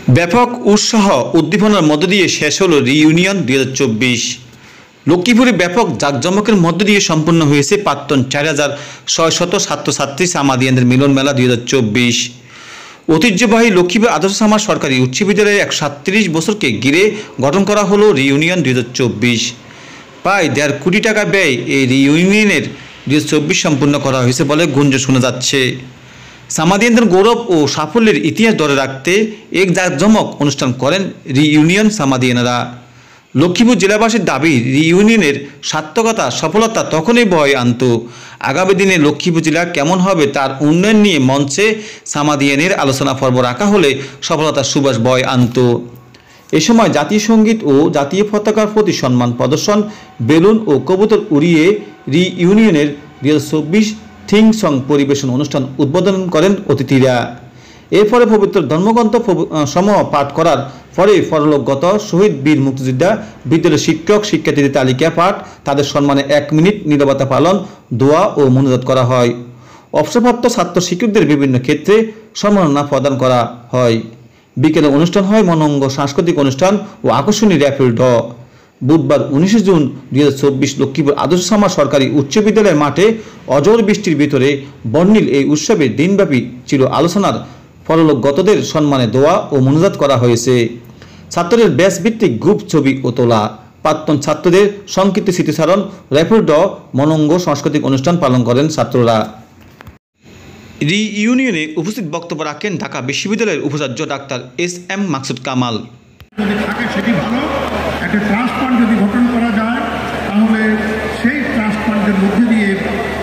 ব্যাপক উৎসাহ উদ্দীপনার মধ্য দিয়ে শেষ হলো রিইউনিয়ন 2024। লক্ষ্মীপুরে ব্যাপক জাঁকজমকের মধ্য দিয়ে সম্পন্ন হয়েছে প্রাক্তন 4600 ছাত্রছাত্রী সামাদিয়ানদের মিলন মেলা 2024। ঐতিহ্যবাহী লক্ষ্মীপুর আদর্শ সামার সরকারি উচ্চ বিদ্যালয়ের 137 বছরকে ঘিরে গঠন করা হলো রিইউনিয়ন 2024। প্রায় 1.5 কোটি টাকা ব্যয় এই রিইউনিয়নের 2024 সম্পন্ন করা হয়েছে বলে গুঞ্জন শোনা যাচ্ছে। সামাদিয়ানদের গৌরব ও সাফল্যের ইতিহাস ধরে রাখতে এক জাঁকজমক অনুষ্ঠান করেন রিইউনিয়ন সামাদিয়ানরা। লক্ষ্মীপুর জেলাবাসীর দাবি, রিইউনিয়নের সার্থকতা সফলতা তখনই বয়ে আনত আগামী দিনে লক্ষ্মীপুর জেলা কেমন হবে তার উন্নয়ন নিয়ে মঞ্চে সামাদিয়ানের আলোচনা পর্ব রাখা হলে সফলতার সুবাস বয়ে আনত। এ সময় জাতীয় সঙ্গীত ও জাতীয় পতাকার প্রতি সম্মান প্রদর্শন, বেলুন ও কবুতর উড়িয়ে রিইউনিয়নের 2024 থিং সং পরিবেশন অনুষ্ঠান উদ্বোধন করেন অতিথিরা। এরপরে পবিত্র ধর্মগ্রন্থ সমূহ পাঠ করার পরে পরলোকগত শহীদ বীর মুক্তিযোদ্ধা বিদ্যালয়ের শিক্ষক শিক্ষার্থীদের তালিকা পাঠ, তাদের সম্মানে 1 মিনিট নীরবতা পালন, দোয়া ও মোনাজাত করা হয়। অবসরপ্রাপ্ত ছাত্র শিক্ষকদের বিভিন্ন ক্ষেত্রে সম্মাননা প্রদান করা হয়। বিকেলে অনুষ্ঠান হয় মনোঙ্গ সাংস্কৃতিক অনুষ্ঠান ও আকর্ষণীয় র্যাফেল ড্র। বুধবার 19 জুন 2024 লক্ষ্মীপুর আদর্শ সামার সরকারি উচ্চ বিদ্যালয়ের মাঠে অঝোর বৃষ্টির ভিতরে বর্ণিল এই উৎসবে দিনব্যাপী ছিল আলোচনার পরলোকগতদের সম্মানে দোয়া ও মোনাজাত করা হয়েছে। ছাত্রদের ব্যাচ ভিত্তিক গ্রুপ ছবি ও তোলা, প্রাক্তন ছাত্রদের সংক্ষিপ্ত স্মৃতিচারণ, র্যাফেল ড্র, মনোঙ্গ সাংস্কৃতিক অনুষ্ঠান পালন করেন ছাত্ররা। রিইউনিয়নে উপস্থিত বক্তব্য রাখেন ঢাকা বিশ্ববিদ্যালয়ের উপাচার্য ডাক্তার এস.এম. মাকসুদ কামাল। যদি থাকে সেটি ভালো, একটা ট্রাস্ট ফান্ড যদি গঠন করা যায় তাহলে সেই ট্রাস্ট ফান্ডের মধ্যে দিয়ে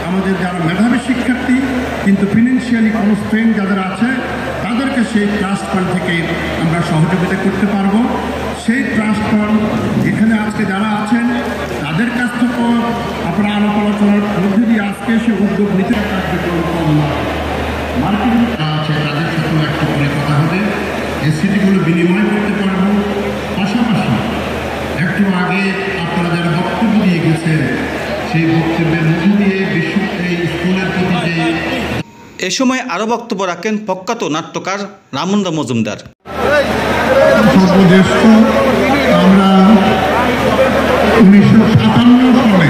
আমাদের যারা মেধাবী শিক্ষার্থী কিন্তু ফিনান্সিয়ালি কনস্ট্রেন্ট যাদের আছে তাদেরকে সেই ট্রাস্ট ফান্ড থেকে আমরা সহযোগিতা করতে পারবো। সেই ট্রাস্ট ফান্ড এখানে আজকে যারা আছেন তাদের কাছ থেকেও আপনারা আলাপ আলোচনার মধ্যে দিয়ে আজকে সে উদ্যোগ নিতে মার্কেটিং আছে তাদের সাথেও একটা করে কথা হবে, এসিটিগুলো বিনিময় করতে পারবো। পাশাপাশি একটু আগে আপনারা যারা বক্তব্য দিয়ে গেছেন সেই বক্তব্যের মধ্যে দিয়ে এই স্কুলের প্রতি যে এ সময় আরও বক্তব্য রাখেন প্রখ্যাত নাট্যকার রামুন্দা মজুমদার। সর্বজ্যেষ্ঠ আমরা 1957 সালে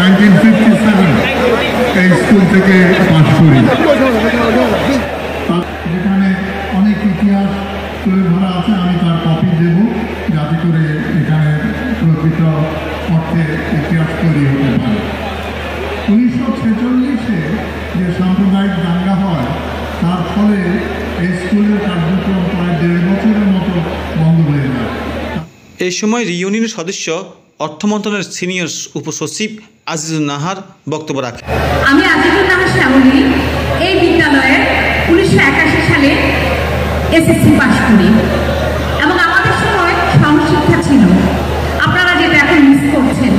1957 এই স্কুল থেকে পাশ করি। যেখানে অনেক ইতিহাস তুলে ধরা আছে, আমি তার কপি দেব যাতে করে এখানে প্রকৃত অর্থে ইতিহাস তৈরি হতে পারে। 1946-এ যে সাম্প্রদায়িক দাঙ্গা হয় তার ফলে এই স্কুলের কার্যক্রম প্রায় 1.5 বছরের মতো বন্ধ হয়ে যায়। এই সময় রিইউনিয়নের সদস্য অর্থ মন্ত্রণালয়ের সিনিয়র উপসচিব আজিজুল নাহার বক্তব্য রাখেন। আমি আজিজুল নাহার শ্যামলী এই বিদ্যালয়ে 1981 সালে এসএসসি পাস করি এবং আমাদের সময় সহশিক্ষা ছিল। আপনারা যেটা এখন মিস করছেন,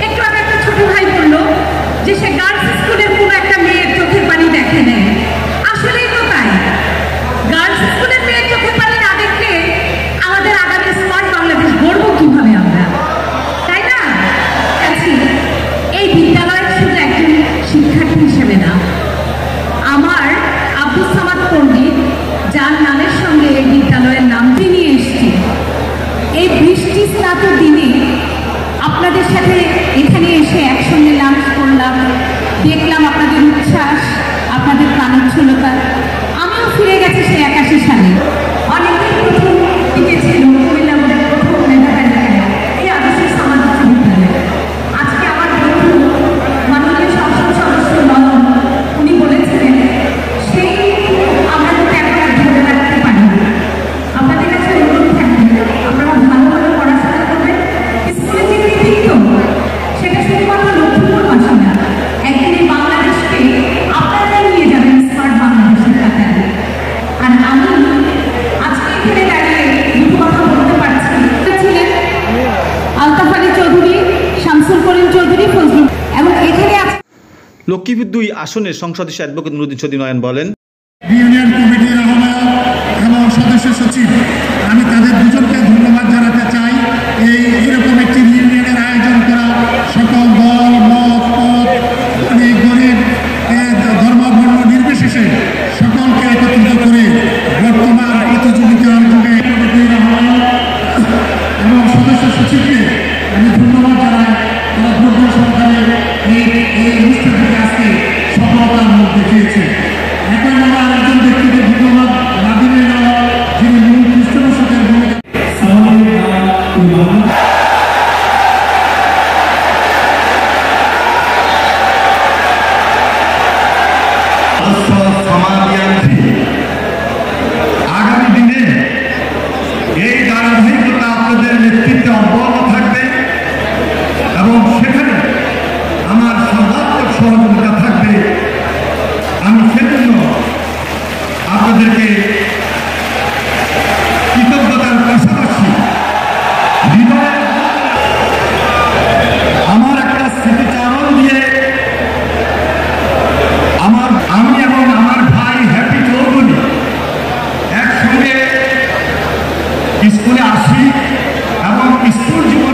একটু আগে একটা ছোট ভাই বলল যে সে গার্লস স্কুলের কোনো একটা মেয়ের চোখের পানি দেখে নেয়। আসলেই তো তাই, গার্লস স্কুলের মেয়ের চোখের পানি না দেখলে আমাদের আগামী স্মার্ট বাংলাদেশ গড়ব কিভাবে আমরা, তাই না? এই বিদ্যালয়ের শুধু একজন শিক্ষার্থী হিসেবে না, আমার আব্দুল সামাদ পণ্ডিত যার নামের সঙ্গে এই বিদ্যালয়ের নামটি নিয়ে এসেছি, এই বৃষ্টি স্নাত দিনে আপনাদের সাথে এখানে এসে একসঙ্গে লাঞ্চ করলাম, দেখলাম আপনাদের উচ্ছ্বাস, আপনাদের প্রাণোচ্ছলতা। আমিও ফিরে গেছি সেই 81 সালে। অনেকেই প্রথম দিকে ছিল কুমিল্লা বোর্ডের প্রথম মেধাবী এই আদর্শ সামাদ বিদ্যালয়। আজকে আমার বন্ধু মাননীয় সংসদ সদস্য নয়ন উনি বলেছিলেন সেই আমরা যদি এখন আর ধরে রাখতে পারি না। আপনাদের কাছে অনুরোধ থাকবে আপনারা ভালোভাবে পড়াশোনা করবেন। স্কুলে যে কৃতিত্ব সেটা শুধুমাত্র লক্ষ্মীপুরবাসী না, একদিন এই বাংলাদেশকে আপনারাই নিয়ে যাবেন স্মার্ট বাংলাদেশের কাতারে। আর আমি আজকে এখানে দাঁড়িয়ে দুটো কথা বলতে পারছি। ছিলেন আলতাফ আলী চৌধুরী, শামসুল করিম চৌধুরী, ফজলুল এবং এখানে লক্ষ্মীপুর 2 আসনের সংসদ সদস্য অ্যাডভোকেট নুরুদ্দিন চৌধুরী নয়ন বলেন, ইউনিয়ন কমিটির আহ্বায়ক এবং সদস্য সচিব আমি তাদের দুজনকে ধন্যবাদ জানাতে চাই। এরকম একটি ইউনিয়নের আয়োজন করা, সকল দল মত পথ গরিব ধর্ম বর্ণ নির্বিশেষে সকলকে একত্রিত করে বর্তমান প্রতিযোগিতার যুগে স্কুলে আসি এবং স্কুল জীবনে